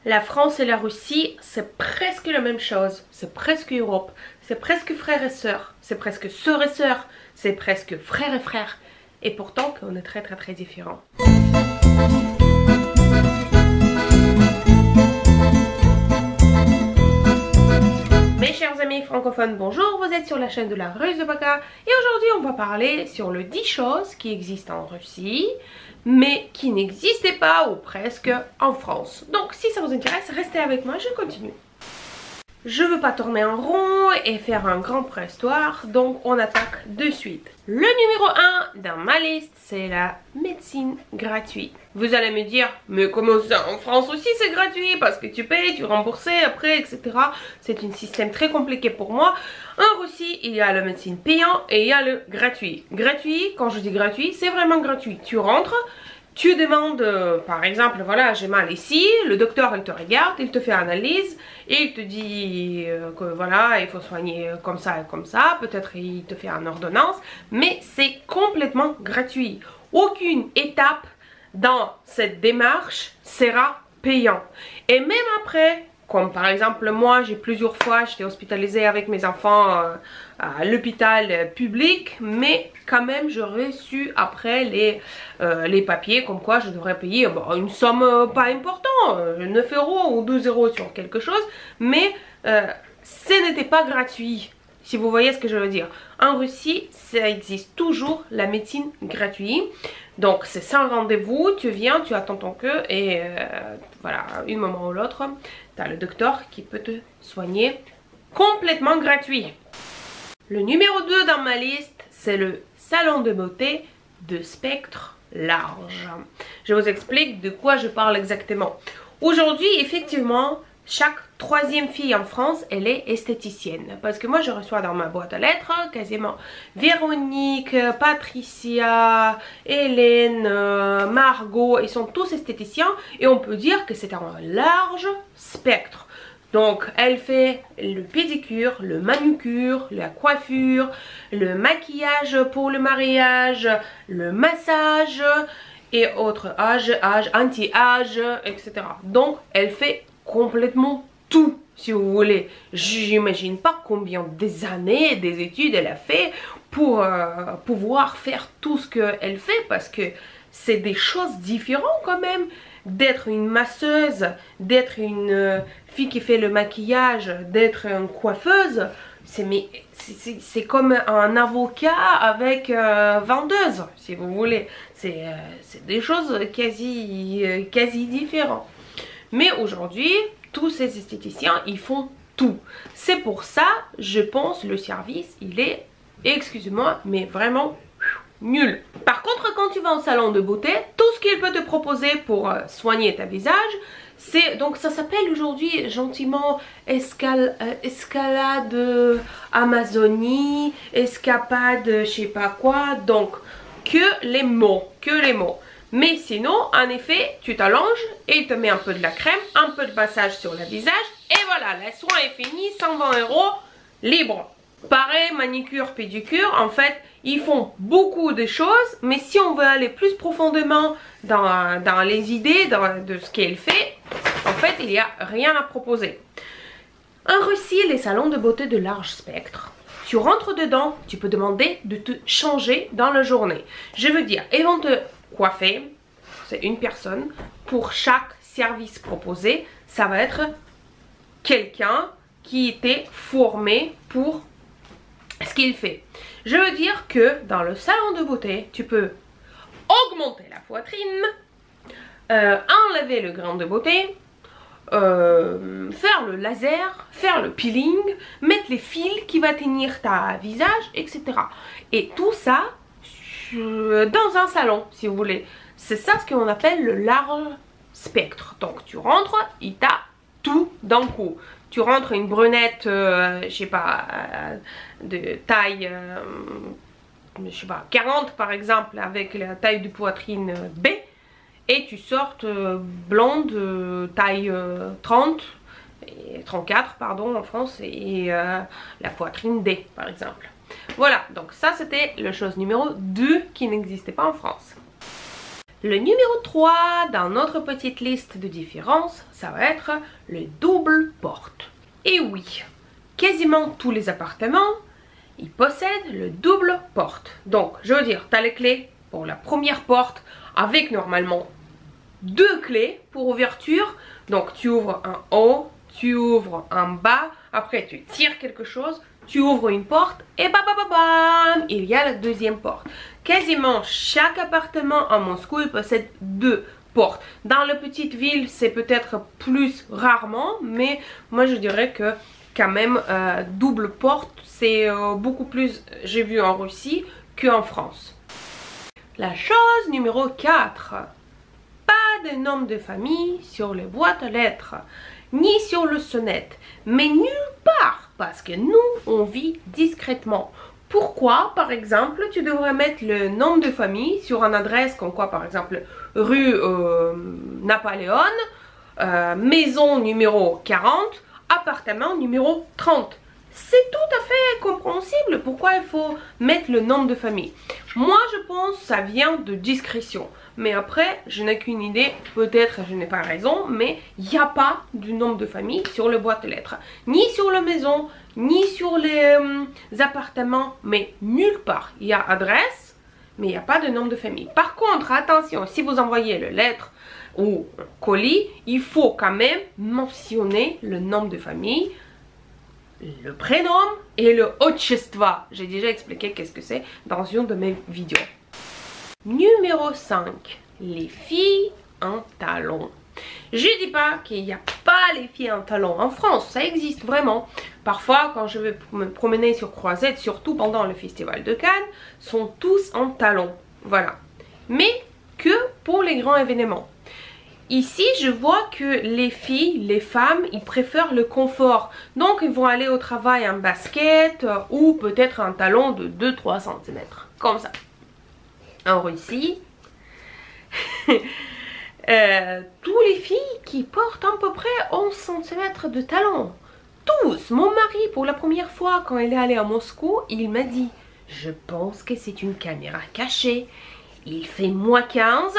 La France et la Russie, c'est presque la même chose. C'est presque Europe. C'est presque frères et sœurs. C'est presque sœurs et sœurs. C'est presque frères et frères. Et pourtant, on est très différents. Mes chers amis francophones, bonjour, vous êtes sur la chaîne de la Russe de Baka et aujourd'hui on va parler sur le 10 choses qui existent en Russie mais qui n'existaient pas ou presque en France. Donc si ça vous intéresse, restez avec moi, je continue. Je veux pas tourner en rond et faire un grand préhistoire, donc on attaque de suite. Le numéro 1 dans ma liste, c'est la médecine gratuite. Vous allez me dire, mais comment ça, en France aussi c'est gratuit, parce que tu payes, tu rembourses après, etc. C'est un système très compliqué pour moi. En Russie, il y a la médecine payant et il y a le gratuit. Gratuit, quand je dis gratuit, c'est vraiment gratuit. Tu rentres, tu demandes, par exemple, voilà, j'ai mal ici, le docteur il te regarde, il te fait analyse et il te dit que voilà, il faut soigner comme ça et comme ça, peut-être il te fait une ordonnance, mais c'est complètement gratuit. Aucune étape dans cette démarche sera payant. Et même après, comme par exemple moi, j'ai plusieurs fois, j'étais hospitalisée avec mes enfants à l'hôpital public, mais quand même je reçu après les papiers comme quoi je devrais payer une somme pas importante, 9 € ou 12 € sur quelque chose, mais ce n'était pas gratuit. Si vous voyez ce que je veux dire. En Russie, ça existe toujours la médecine gratuite. Donc c'est sans rendez-vous, tu viens, tu attends ton queue et voilà, un moment ou l'autre, tu as le docteur qui peut te soigner complètement gratuit. Le numéro 2 dans ma liste, c'est le salon de beauté de spectre large. Je vous explique de quoi je parle exactement. Aujourd'hui, effectivement, chaque troisième fille en France, elle est esthéticienne. Parce que moi, je reçois dans ma boîte à lettres quasiment Véronique, Patricia, Hélène, Margot. Ils sont tous esthéticiens et on peut dire que c'est un large spectre. Donc, elle fait le pédicure, le manucure, la coiffure, le maquillage pour le mariage, le massage et autres âge, anti-âge, etc. Donc, elle fait complètement tout, si vous voulez. J'imagine pas combien des années, des études elle a fait pour pouvoir faire tout ce qu'elle fait, parce que c'est des choses différentes quand même. D'être une masseuse, d'être une fille qui fait le maquillage, d'être une coiffeuse, c'est comme un avocat avec vendeuse, si vous voulez. C'est des choses quasi différentes. Mais aujourd'hui, tous ces esthéticiens, ils font tout. C'est pour ça, je pense, le service, il est, excusez-moi, mais vraiment nul. Par contre, quand tu vas au salon de beauté, tout ce qu'il peut te proposer pour soigner ta visage, c'est, donc ça s'appelle aujourd'hui gentiment escalade Amazonie, escapade je sais pas quoi, donc que les mots. Mais sinon, en effet, tu t'allonges et il te met un peu de la crème, un peu de massage sur le visage et voilà, le soin est fini, 120 € libre. Pareil, manicure, pédicure, en fait, ils font beaucoup de choses, mais si on veut aller plus profondément dans les idées de ce qu'elle fait, en fait, il n'y a rien à proposer. En Russie, les salons de beauté de large spectre, tu rentres dedans, tu peux demander de te changer dans la journée. Je veux dire, ils vont te coiffer, c'est une personne, pour chaque service proposé, ça va être quelqu'un qui était formé pour ce qu'il fait. Je veux dire que dans le salon de beauté, tu peux augmenter la poitrine, enlever le grain de beauté, faire le laser, faire le peeling, mettre les fils qui va tenir ta visage, etc. Et tout ça dans un salon, si vous voulez. C'est ça ce qu'on appelle le large spectre. Donc tu rentres, il t'a tout d'un coup. Tu rentres une brunette, je sais pas, de taille, je sais pas, 40 par exemple, avec la taille de poitrine B, et tu sortes blonde, taille 30, et 34 pardon en France, et la poitrine D par exemple. Voilà, donc ça c'était la chose numéro 2 qui n'existait pas en France. Le numéro 3 dans notre petite liste de différences, ça va être le double porte. Et oui, quasiment tous les appartements, ils possèdent le double porte. Donc, je veux dire, tu as les clés pour la première porte avec normalement 2 clés pour ouverture. Donc, tu ouvres un haut, tu ouvres un bas, après tu tires quelque chose, tu ouvres une porte et bam, bam, bam, il y a la deuxième porte. Quasiment chaque appartement à Moscou il possède 2 portes. Dans les petites villes, c'est peut-être plus rarement, mais moi je dirais que quand même double porte, c'est beaucoup plus, j'ai vu en Russie, qu'en France. La chose numéro 4. Pas de nom de famille sur les boîtes à lettres, ni sur le sonnette, mais nulle part, parce que nous, on vit discrètement. Pourquoi, par exemple, tu devrais mettre le nom de famille sur une adresse comme quoi, par exemple, rue Napoléon, maison numéro 40, appartement numéro 30. C'est tout à fait compréhensible pourquoi il faut mettre le nom de famille. Moi, je pense que ça vient de discrétion. Mais après, je n'ai qu'une idée, peut-être je n'ai pas raison, mais il n'y a pas du nom de famille sur le boîte de lettres. Ni sur la maison, ni sur les appartements, mais nulle part. Il y a adresse, mais il n'y a pas de nom de famille. Par contre, attention, si vous envoyez le lettre ou un colis, il faut quand même mentionner le nom de famille, le prénom et le otchestva. J'ai déjà expliqué qu'est-ce que c'est dans une de mes vidéos. Numéro 5. Les filles en talons. Je dis pas qu'il n'y a pas les filles en talons en France, ça existe vraiment. Parfois, quand je vais me promener sur Croisette, surtout pendant le festival de Cannes, sont tous en talons. Voilà. Mais que pour les grands événements. Ici, je vois que les filles, les femmes, ils préfèrent le confort. Donc, ils vont aller au travail en basket ou peut-être un talon de 2-3 cm. Comme ça. En Russie, tous les filles qui portent à peu près 11 cm de talons. Tous. Mon mari, pour la première fois, quand il est allé à Moscou, il m'a dit « Je pense que c'est une caméra cachée. Il fait -15.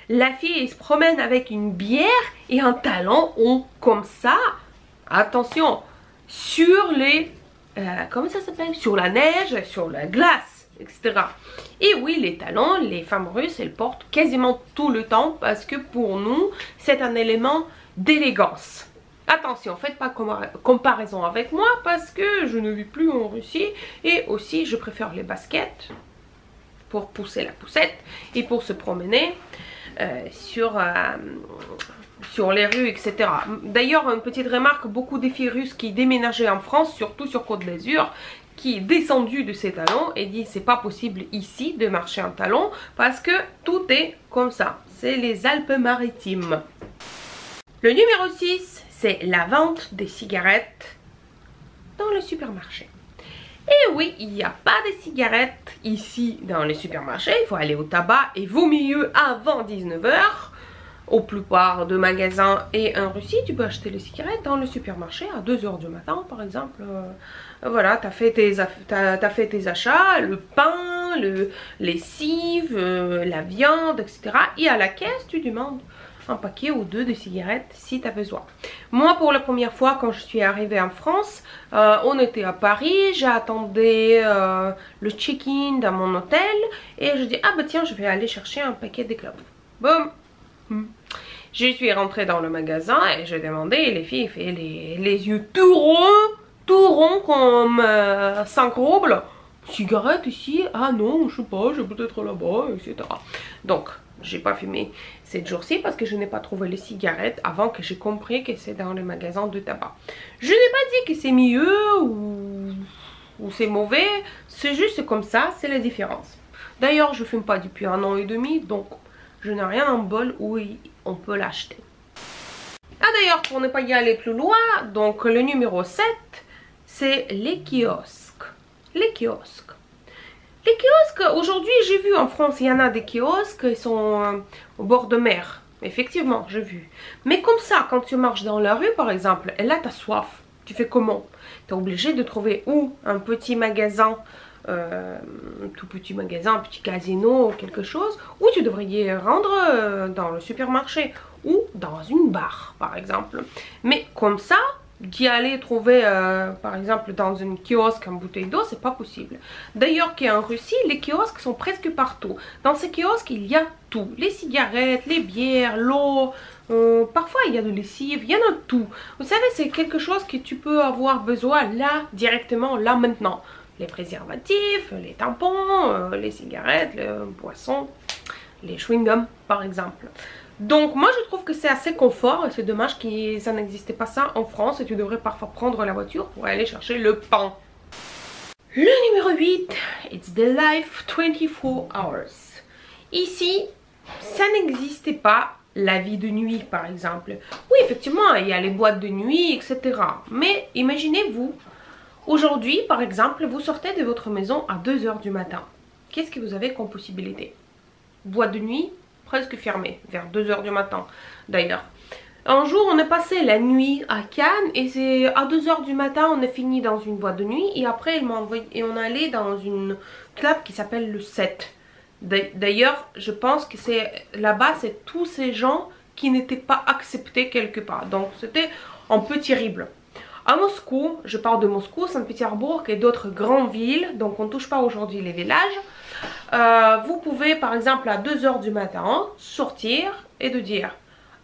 La fille elle se promène avec une bière et un talon comme ça. Attention, sur les... comment ça s'appelle? Sur la neige, sur la glace, etc. Et oui, les talons, les femmes russes, elles portent quasiment tout le temps parce que pour nous, c'est un élément d'élégance. Attention, faites pas comparaison avec moi parce que je ne vis plus en Russie et aussi je préfère les baskets pour pousser la poussette et pour se promener sur les rues, etc. D'ailleurs, une petite remarque, beaucoup des filles russes qui déménageaient en France, surtout sur Côte d'Azur, qui est descendu de ses talons et dit c'est pas possible ici de marcher en talons parce que tout est comme ça. C'est les Alpes-Maritimes. Le numéro 6, c'est la vente des cigarettes dans le supermarché. Et oui, il n'y a pas de cigarettes ici dans les supermarchés. Il faut aller au tabac et vaut mieux avant 19 h. Au plupart de magasins et en Russie, tu peux acheter les cigarettes dans le supermarché à 2 h du matin par exemple. Voilà, tu as fait tes achats, le pain, les cives, la viande, etc. Et à la caisse, tu demandes un paquet ou 2 de cigarettes si tu as besoin. Moi, pour la première fois, quand je suis arrivée en France, on était à Paris, j'attendais le check-in dans mon hôtel et je dis, ah bah tiens, je vais aller chercher un paquet de clopes. Boum. Je suis rentrée dans le magasin et je demandais, et les filles faisaient les yeux tout ronds comme 5 roubles. Cigarette ici? Ah non, je sais pas, j'ai peut-être là-bas, etc. Donc, j'ai pas fumé ces jours-ci parce que je n'ai pas trouvé les cigarettes avant que j'ai compris que c'est dans les magasins de tabac. Je n'ai pas dit que c'est mieux ou c'est mauvais, c'est juste comme ça, c'est la différence. D'ailleurs, je fume pas depuis 1 an et demi, donc je n'ai rien en bol où on peut l'acheter. Ah d'ailleurs, pour ne pas y aller plus loin, donc le numéro 7, c'est les kiosques. Les kiosques. Les kiosques, aujourd'hui j'ai vu en France, il y en a des kiosques qui sont au bord de mer. Effectivement, j'ai vu. Mais comme ça, quand tu marches dans la rue par exemple, et là tu as soif, tu fais comment? Tu es obligé de trouver ou un petit magasin tout petit magasin, un petit casino, quelque chose, ou tu devrais y rendre dans le supermarché ou dans une bar par exemple. Mais comme ça, d'y aller trouver par exemple dans une kiosque une bouteille d'eau, c'est pas possible. D'ailleurs qu'en Russie, les kiosques sont presque partout. Dans ces kiosques, il y a tout. Les cigarettes, les bières, l'eau, parfois il y a de lessive, il y en a tout. Vous savez, c'est quelque chose que tu peux avoir besoin là, directement, là maintenant. Les préservatifs, les tampons, les cigarettes, les boissons, les chewing-gums par exemple. Donc moi je trouve que c'est assez confort et c'est dommage que ça n'existait pas ça en France et tu devrais parfois prendre la voiture pour aller chercher le pain. Le numéro 8, it's the life 24 hours. Ici, ça n'existait pas la vie de nuit par exemple. Oui effectivement il y a les boîtes de nuit etc. Mais imaginez-vous, aujourd'hui par exemple vous sortez de votre maison à 2 h du matin. Qu'est-ce que vous avez comme possibilité? Boîte de nuit presque fermée, vers 2 h du matin d'ailleurs. Un jour on est passé la nuit à Cannes et c'est à 2 h du matin on est fini dans une boîte de nuit et après on est allé dans une club qui s'appelle le 7. D'ailleurs je pense que c'est là-bas c'est tous ces gens qui n'étaient pas acceptés quelque part, donc c'était un peu terrible. À Moscou, je parle de Moscou, Saint-Pétersbourg et d'autres grandes villes, donc on ne touche pas aujourd'hui les villages. Vous pouvez par exemple à 2 h du matin sortir et de dire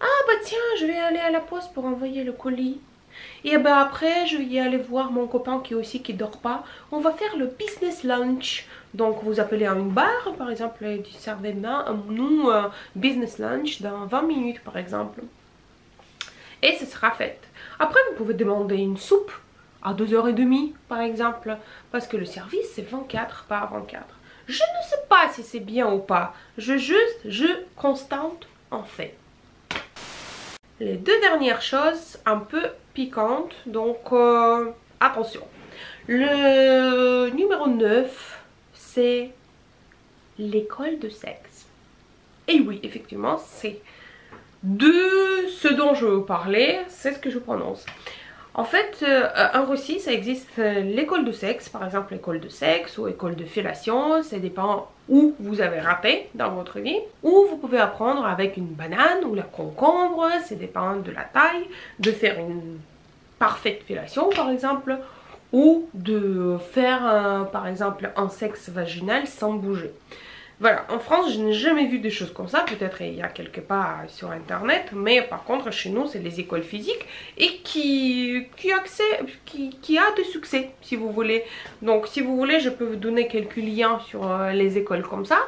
ah bah tiens je vais aller à la poste pour envoyer le colis. Et ben après je vais y aller voir mon copain qui dort pas. On va faire le business lunch. Donc vous appelez à une bar par exemple et tu servez nous business lunch dans 20 minutes par exemple. Et ce sera fait. Après vous pouvez demander une soupe à 2 h 30 par exemple. Parce que le service c'est 24 pas 24. Je ne sais pas si c'est bien ou pas. Je constate en fait. Les deux dernières choses un peu piquantes. Donc attention. Le numéro 9 c'est l'école de sexe. Et oui effectivement c'est de ce dont je veux parler. C'est ce que je prononce. En fait, en Russie, ça existe l'école de sexe, par exemple l'école de sexe ou école de fellation, ça dépend où vous avez raté dans votre vie. Ou vous pouvez apprendre avec une banane ou la concombre, ça dépend de la taille, de faire une parfaite fellation par exemple, ou de faire par exemple un sexe vaginal sans bouger. Voilà, en France, je n'ai jamais vu des choses comme ça. Peut-être il y a quelque part sur internet, mais par contre chez nous c'est les écoles physiques et qui a de succès si vous voulez. Donc si vous voulez je peux vous donner quelques liens sur les écoles comme ça.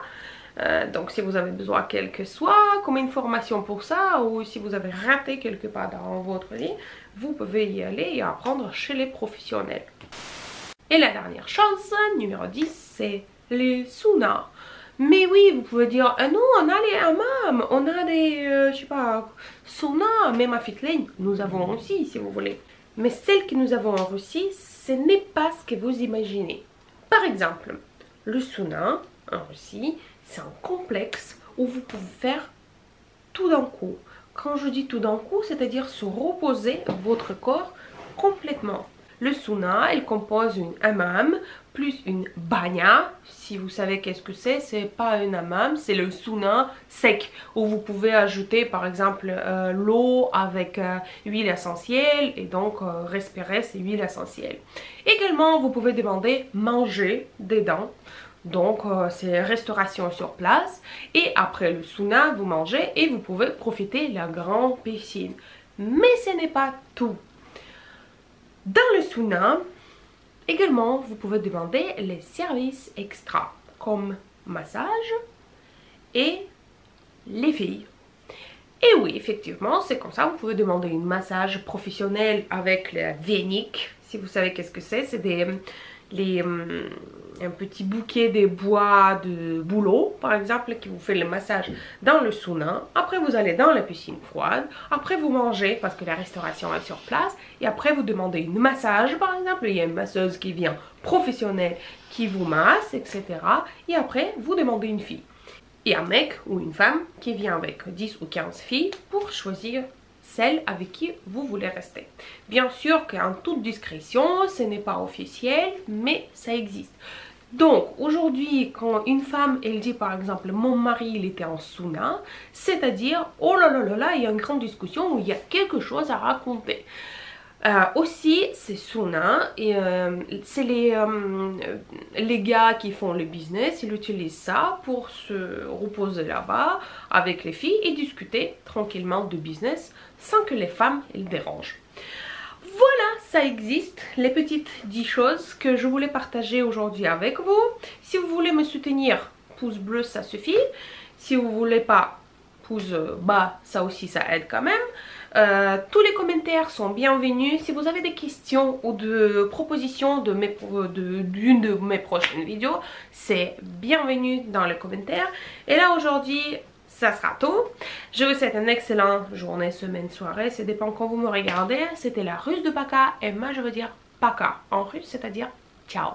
Donc si vous avez besoin quel que soit comme information pour ça, ou si vous avez raté quelque part dans votre vie, vous pouvez y aller et apprendre chez les professionnels. Et la dernière chose, numéro 10, c'est les saunas. Mais oui, vous pouvez dire, non, on a les hammams, on a des, je sais pas, saunas, même à Fitline, nous avons aussi, si vous voulez. Mais celle que nous avons en Russie, ce n'est pas ce que vous imaginez. Par exemple, le sauna, en Russie, c'est un complexe où vous pouvez faire tout d'un coup. Quand je dis tout d'un coup, c'est-à-dire se reposer votre corps complètement. Le sauna, il compose une hammam plus une banya. Si vous savez qu'est-ce que c'est pas un hammam, c'est le sauna sec où vous pouvez ajouter par exemple l'eau avec huile essentielle et donc respirer ces huiles essentielles. Également, vous pouvez demander manger dedans. Donc c'est restauration sur place et après le sauna vous mangez et vous pouvez profiter de la grande piscine. Mais ce n'est pas tout. Dans le sauna, également vous pouvez demander les services extra comme massage et les filles. Et oui, effectivement, c'est comme ça, vous pouvez demander un massage professionnel avec le venik. Si vous savez qu'est-ce que c'est un petit bouquet de bois de bouleau par exemple qui vous fait le massage dans le sauna. Après vous allez dans la piscine froide, après vous mangez parce que la restauration est sur place et après vous demandez une massage par exemple, il y a une masseuse qui vient professionnelle qui vous masse etc. Et après vous demandez une fille et un mec ou une femme qui vient avec 10 ou 15 filles pour choisir celle avec qui vous voulez rester. Bien sûr qu'en toute discrétion, ce n'est pas officiel, mais ça existe. Donc aujourd'hui, quand une femme elle dit par exemple mon mari il était en sauna, c'est-à-dire oh là là là là, il y a une grande discussion où il y a quelque chose à raconter. Aussi c'est sauna et c'est les gars qui font le business, ils utilisent ça pour se reposer là-bas avec les filles et discuter tranquillement de business sans que les femmes les dérangent. Voilà, ça existe, les petites 10 choses que je voulais partager aujourd'hui avec vous. Si vous voulez me soutenir, pouce bleu ça suffit. Si vous voulez pas, pouce bas, ça aussi ça aide quand même. Tous les commentaires sont bienvenus. Si vous avez des questions ou de propositions d'une de mes prochaines vidéos, c'est bienvenu dans les commentaires. Et là aujourd'hui, ça sera tout. Je vous souhaite une excellente journée, semaine, soirée. Ça dépend quand vous me regardez. C'était la Russe de Paka. Et moi je veux dire Paka en russe, c'est-à-dire ciao.